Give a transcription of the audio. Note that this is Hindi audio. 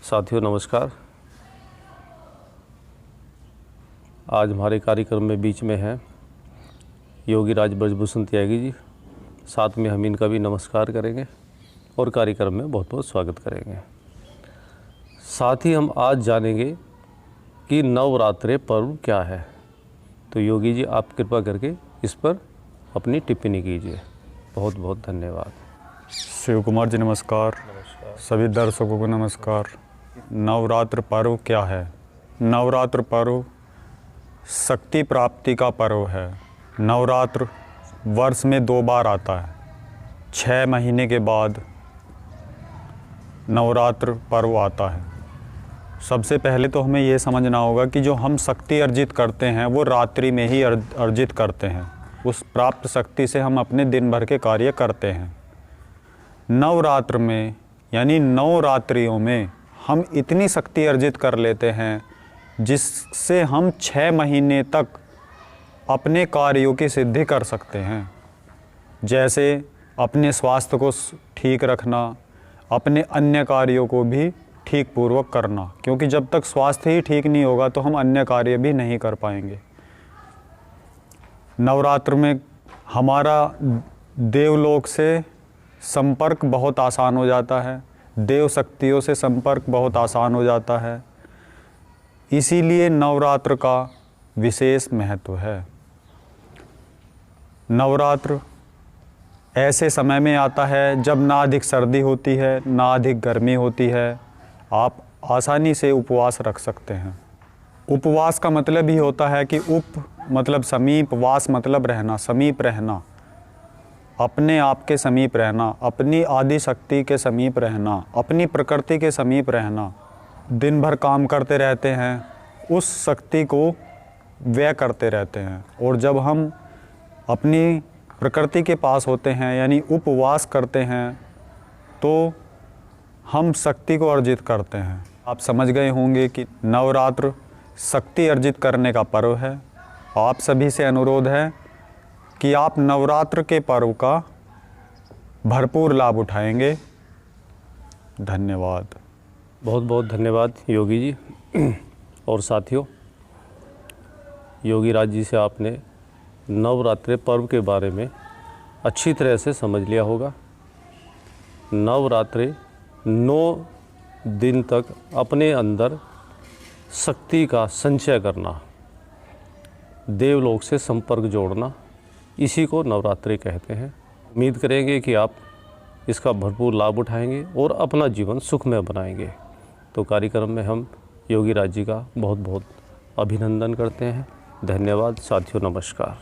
साथियों नमस्कार। आज हमारे कार्यक्रम में बीच में हैं योगी राज ब्रजभूषण त्यागी जी। साथ में हम इनका भी नमस्कार करेंगे और कार्यक्रम में बहुत बहुत स्वागत करेंगे। साथ ही हम आज जानेंगे कि नवरात्रि पर्व क्या है। तो योगी जी आप कृपा करके इस पर अपनी टिप्पणी कीजिए। बहुत बहुत धन्यवाद। शिव कुमार जी नमस्कार। सभी दर्शकों को नमस्कार। नवरात्र पर्व क्या है? नवरात्र पर्व शक्ति प्राप्ति का पर्व है। नवरात्र वर्ष में 2 बार आता है। 6 महीने के बाद नवरात्र पर्व आता है। सबसे पहले तो हमें ये समझना होगा कि जो हम शक्ति अर्जित करते हैं वो रात्रि में ही अर्जित करते हैं। उस प्राप्त शक्ति से हम अपने दिन भर के कार्य करते हैं। नवरात्र में यानी 9 रात्रियों में हम इतनी शक्ति अर्जित कर लेते हैं जिससे हम 6 महीने तक अपने कार्यों की सिद्धि कर सकते हैं। जैसे अपने स्वास्थ्य को ठीक रखना, अपने अन्य कार्यों को भी ठीक पूर्वक करना, क्योंकि जब तक स्वास्थ्य ही ठीक नहीं होगा तो हम अन्य कार्य भी नहीं कर पाएंगे। नवरात्र में हमारा देवलोक से संपर्क बहुत आसान हो जाता है। देव शक्तियों से संपर्क बहुत आसान हो जाता है। इसीलिए नवरात्र का विशेष महत्व है। नवरात्र ऐसे समय में आता है जब ना अधिक सर्दी होती है ना अधिक गर्मी होती है। आप आसानी से उपवास रख सकते हैं। उपवास का मतलब ही होता है कि उप मतलब समीप, वास मतलब रहना, समीप रहना, अपने आप के समीप रहना, अपनी आदि शक्ति के समीप रहना, अपनी प्रकृति के समीप रहना। दिन भर काम करते रहते हैं, उस शक्ति को व्यय करते रहते हैं। और जब हम अपनी प्रकृति के पास होते हैं यानी उपवास करते हैं तो हम शक्ति को अर्जित करते हैं। आप समझ गए होंगे कि नवरात्र शक्ति अर्जित करने का पर्व है। आप सभी से अनुरोध है कि आप नवरात्र के पर्व का भरपूर लाभ उठाएंगे। धन्यवाद। बहुत बहुत धन्यवाद योगी जी। और साथियों, योगी राज जी से आपने नवरात्रि पर्व के बारे में अच्छी तरह से समझ लिया होगा। नवरात्रि 9 दिन तक अपने अंदर शक्ति का संचय करना, देवलोक से संपर्क जोड़ना, इसी को नवरात्रि कहते हैं। उम्मीद करेंगे कि आप इसका भरपूर लाभ उठाएंगे और अपना जीवन सुखमय बनाएंगे। तो कार्यक्रम में हम योगी राज जी का बहुत बहुत अभिनंदन करते हैं। धन्यवाद साथियों, नमस्कार।